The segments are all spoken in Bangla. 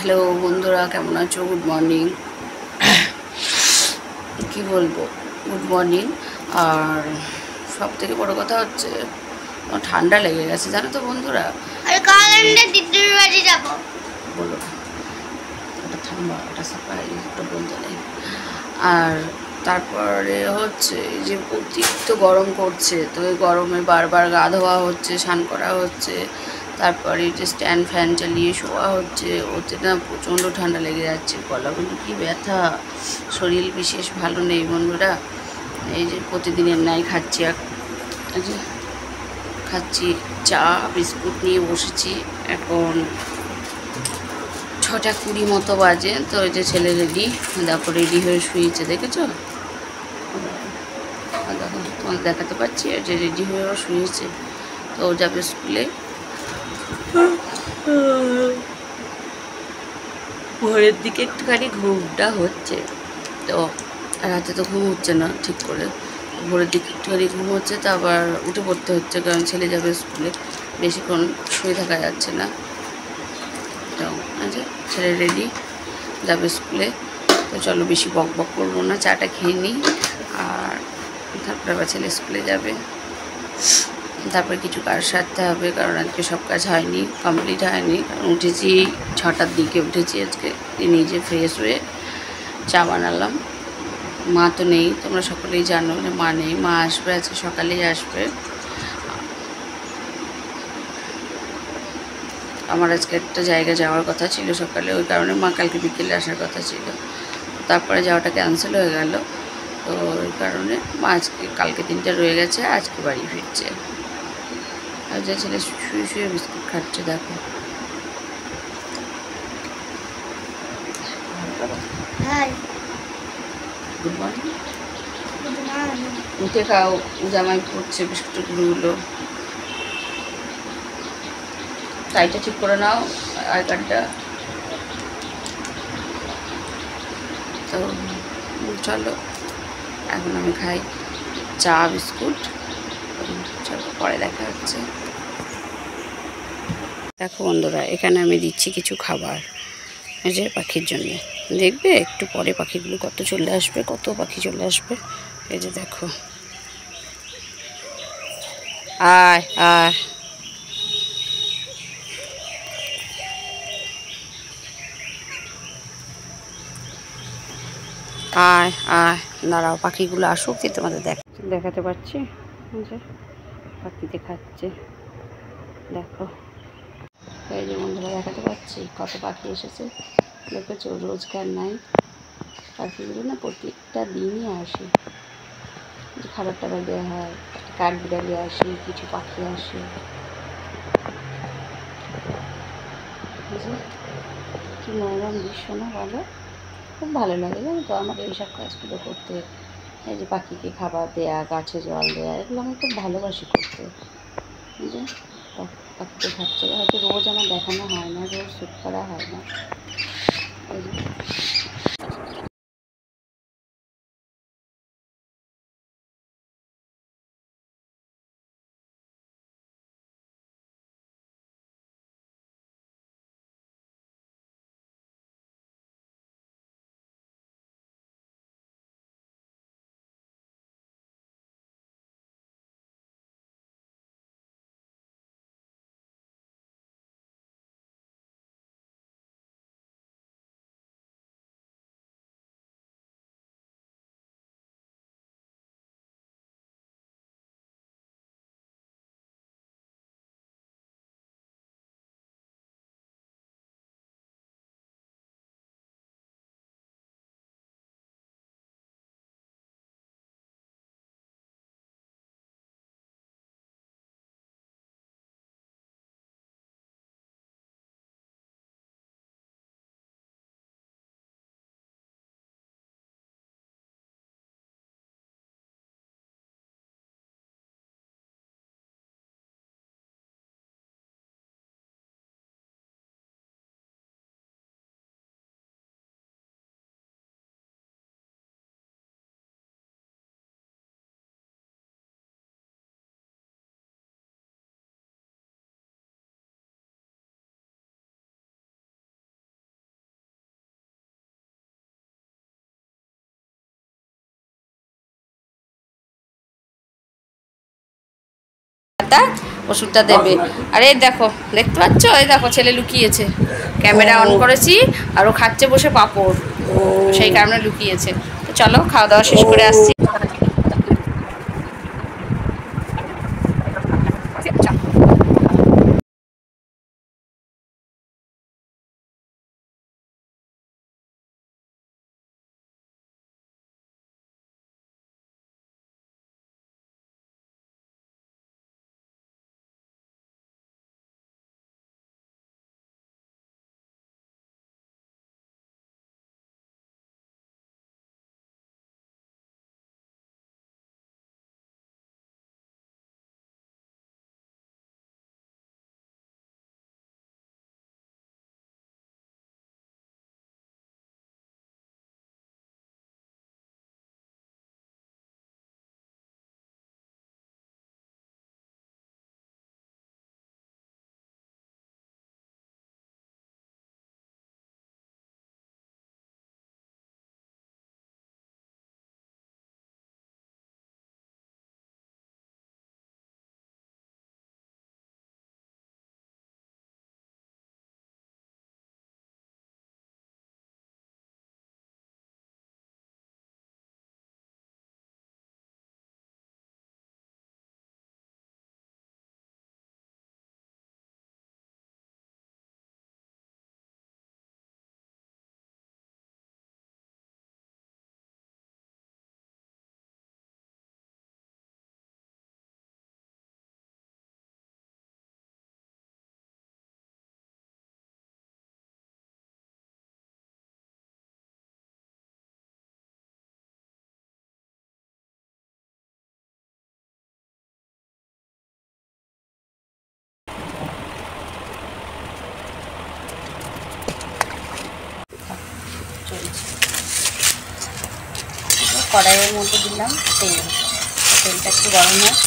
হ্যালো বন্ধুরা, কেমন আছো? Good morning. কি বলবো, গুড মর্নিং। আর সব থেকে বড় কথা হচ্ছে আমার ঠান্ডা লেগে গেছে, জানো তো বন্ধুরা। দিদির বাড়ি যাবো। বলো ওটা থাম্বা, ওটা সাপ্লাই, ওটা বলতে নেই। আর তারপরে হচ্ছে এই যে অতিরিক্ত গরম করছে, তো এই গরমে বারবার গা ধোয়া হচ্ছে, স্নান করা হচ্ছে, তারপরে যে স্ট্যান্ড ফ্যান চালিয়ে শোয়া হচ্ছে, ওতে না প্রচণ্ড ঠান্ডা লেগে যাচ্ছে, গলাগুলো কি ব্যথা, শরীর বিশেষ ভালো নেই বন্ধুরা। এই যে প্রতিদিনের নাই খাচ্ছি, এই যে খাচ্ছি চা বিস্কুট নিয়ে বসেছি। এখন 6:20 মতো বাজে, তো ওই যে ছেলে রেডি, দেখো রেডি হয়ে শুয়েছে, দেখেছো? দেখো তোমাকে দেখাতে পারছি, যে রেডি হয়েও শুয়েছে, তো ও যাবে স্কুলে। ভোরের দিকে একটুখানি ঘুমটা হচ্ছে, তো রাতে তো ঘুম হচ্ছে না ঠিক করে, ভোরের দিকে একটুখানি ঘুম হচ্ছে, তো আবার উঠে পড়তে হচ্ছে, কারণ ছেলে যাবে স্কুলে, বেশিক্ষণ শুয়ে থাকা যাচ্ছে না। তো আচ্ছা, ছেলে রেডি, যাবে স্কুলে, তো চলো বেশি বক বক করবো না, চাটা খেয়ে নিই, আর তারপরে আবার ছেলে স্কুলে যাবে। তারপরে কিছু কাজ সারতে হবে, কারণ আজকে সব কাজ হয়নি, কমপ্লিট হয়নি, কারণ উঠেছি 6টার দিকে উঠেছি আজকে, নিজে ফ্রেশ হয়ে চা বানালাম। মা তো নেই, তোমরা সকলেই জানো যে মা নেই, মা আসবে আজকে সকালেই আসবে। আমার আজকে একটা জায়গায় যাওয়ার কথা ছিল সকালে, ওই কারণে মা কালকে বিকেলে আসার কথা ছিল, তারপরে যাওয়াটা ক্যান্সেল হয়ে গেল, তো ওই কারণে মা আজকে কালকে দিনটা রয়ে গেছে, আজকে বাড়ি ফিরছে। আর যে ছেলে শুয়ে শুয়ে বিস্কুট খাচ্ছে, দেখো। Good morning. উঠে খাও, জামাই পড়ছে বিস্কুটগুলো। টাইটা ঠিক করে নাও, আই কার্ডটা। তো চলো এখন আমি খাই চা বিস্কুট, চলো পরে দেখা হচ্ছে। দেখো বন্ধুরা, এখানে আমি দিচ্ছি কিছু খাবার, এই যে পাখির জন্য, দেখবে একটু পরে পাখিগুলো কত চলে আসবে, কত পাখি চলে আসবে। এই যে দেখো, আয় আয়, আয় আয়, দাঁড়াও পাখিগুলো আসুক, কি তোমাদের দেখাতে পারছি, যে পাখি দেখাচ্ছে, দেখো। এই যে বন্ধুরা দেখাতে পাচ্ছি কত পাখি এসেছে, দেখেছো? রোজগার নাই, পাখিগুলো না প্রত্যেকটা দিনই আসে, খাবার টাবার দেওয়া হয়, কাঠবিড়ালি আসে, কিছু পাখি আসে, কি মনোরম দৃশ্য না বলো? খুব ভালো লাগে, জানো তো আমার এইসব কাজগুলো করতে। এই যে পাখিকে খাবার দেয়া, গাছে জল দেওয়া, এগুলো আমি খুব ভালোবাসি করতে। এই যে পাখিতে খাচ্ছে, হয়তো রোজ আমার দেখানো হয় না, রোজ শ্যুট করা হয় না। এই যে ওষুধটা দেবে। আর এই দেখো, দেখতে পাচ্ছ, এই দেখো ছেলে লুকিয়েছে, ক্যামেরা অন করেছি আর ও খাচ্ছে বসে পাঁপড়, সেই কারণে লুকিয়েছে। তো চলো খাওয়া দাওয়া শেষ করে আসছি। কড়াইয়ের মধ্যে দিলাম তেল, তেলটা একটু গরম হয়।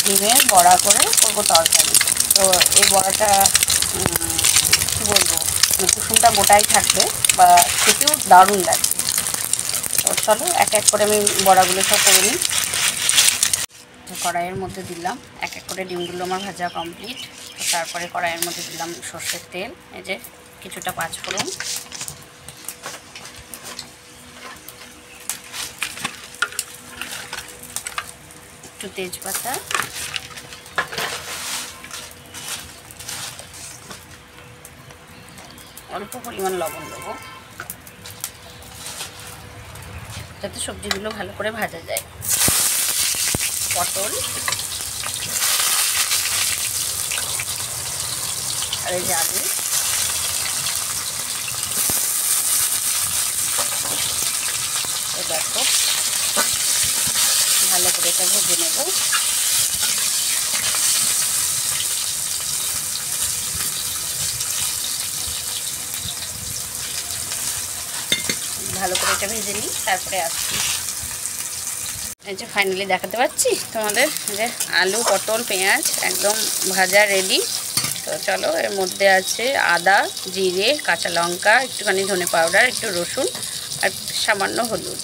ডিমের বড়া করে করবো তরকারি। তো এই বড়াটা কী বলবো, কুসুমটা গোটাই থাকবে বা খেতেও দারুণ লাগবে। তো চলো এক এক করে আমি বড়াগুলো সব করে নিই। কড়াইয়ের মধ্যে দিলাম এক এক করে, ডিমগুলো আমার ভাজা কমপ্লিট। তো তারপরে কড়াইয়ের মধ্যে দিলাম সর্ষের তেল, এই যে কিছুটা পাঁচফোড়ন, একটু তেজপাতা, অল্প পরিমাণ লবণ দেবো যাতে সবজিগুলো ভালো করে ভাজা যায়। পটল আর এই যে আলু, দেখো ভালো করে এটা ভেজে নেব। ভালো করে এটা ভেজে নিই, তারপরে আসছি। এই যে ফাইনালি দেখাতে পাচ্ছি তোমাদের, যে আলু পটল পেঁয়াজ একদম ভাজা রেডি। তো চলো, এর মধ্যে আছে আদা জিরে কাঁচা লঙ্কা, একটুখানি ধনে পাউডার, একটু রসুন আর সামান্য হলুদ।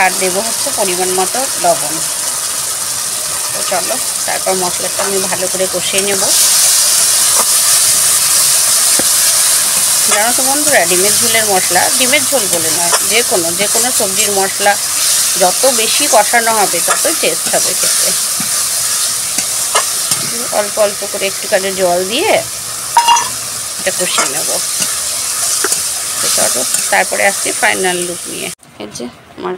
আর দেবো হচ্ছে পরিমাণ মতো লবণ। তো চলো তারপর মশলাটা আমি ভালো করে কষিয়ে নেব। জানো তো বন্ধুরা, ডিমের ঝোলের মশলা, ডিমের ঝোল বলে নয়, যে কোনো সবজির মশলা যত বেশি কষানো হবে ততই টেস্ট হবে খেতে। অল্প অল্প করে একটুখানি জল দিয়ে এটা কষিয়ে নেব। তো চলো তারপরে আসছি ফাইনাল লুক নিয়ে। এই যে আমার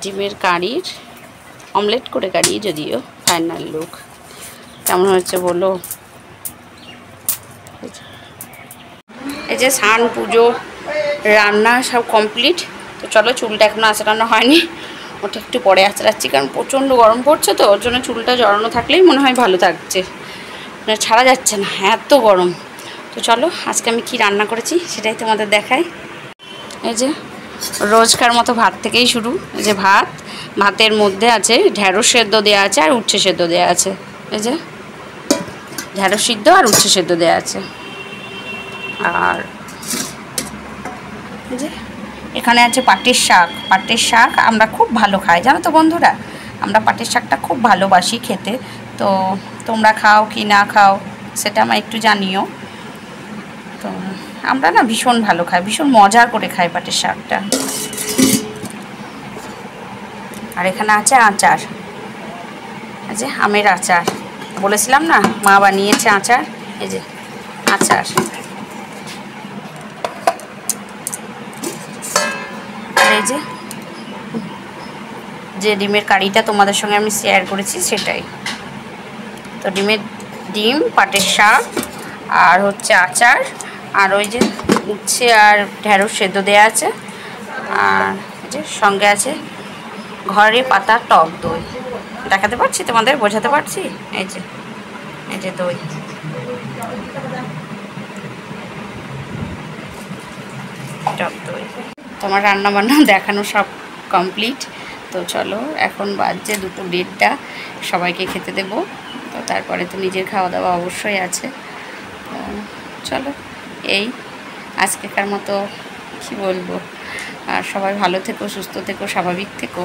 ডিমের কারির অমলেট করে কারি, যদিও ফাইনাল লুক কেমন হচ্ছে বলো। এই যে স্নান পুজো রান্না সব কমপ্লিট। তো চলো, চুলটা এখনো আঁচড়ানো হয়নি, ওটা একটু পরে আঁচড়াচ্ছি, কারণ প্রচণ্ড গরম পড়ছে, তো ওর জন্য চুলটা জড়ানো থাকলেই মনে হয় ভালো থাকছে, ছাড়া যাচ্ছে না, এত গরম। তো চলো আজকে আমি কি রান্না করেছি সেটাই তোমাদের দেখাই। এই যে রোজকার মতো ভাত থেকেই শুরু। এই যে ভাতের মধ্যে আছে ঢ্যাঁড়স সেদ্ধ দেওয়া আছে আর উচ্ছে সেদ্ধ দেওয়া আছে। এই যে ঢ্যাঁড়স সিদ্ধ আর উচ্ছে সেদ্ধ দেওয়া আছে। আর এই যে এখানে আছে পাটের শাক। পাটের শাক আমরা খুব ভালো খাই, জানো তো বন্ধুরা, আমরা পাটের শাকটা খুব ভালোবাসি খেতে। তো তোমরা খাও কি না খাও সেটা আমায় একটু জানিও। তো আমরা না ভীষণ ভালো খাই, ভীষণ মজা করে খাই পাটের শাকটা। আর এখানে আছে আচার, এই যে আমের আচার, বলেছিলাম না মা বানিয়েছে আচার। এই যে আচার, আর এই যে ডিমের কারিটা তোমাদের সঙ্গে আমি শেয়ার করেছি সেটাই। তো ডিম পাটের শাক আর হচ্ছে আচার, আর ওই যে উচ্ছে আর ঢ্যাঁড়স সেদ্ধ দেওয়া আছে, আর এই যে সঙ্গে আছে ঘরে পাতা টক দই। দেখাতে পারছি তোমাদের, বোঝাতে পারছি? এই যে দই, টক দই। তোমার রান্না বান্না দেখানো সব কমপ্লিট। তো চলো এখন বাজছে 2:30, সবাইকে খেতে দেব। তো তারপরে তো নিজের খাওয়া দাওয়া অবশ্যই আছে। চলো এই আজকেকার মতো কি বলবো, আর সবাই ভালো থেকো, সুস্থ থেকো, স্বাভাবিক থেকো,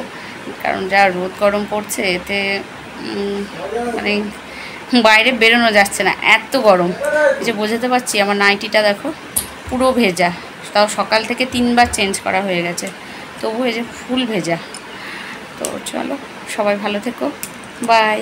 কারণ যা রোদ গরম পড়ছে এতে মানে বাইরে বেরোনো যাচ্ছে না, এত গরম। এই যে বোঝাতে পারছি, আমার নাইটিটা দেখো পুরো ভেজা, তাও সকাল থেকে 3বার চেঞ্জ করা হয়ে গেছে, তবু এই যে ফুল ভেজা। তো চলো সবাই ভালো থেকো, বাই।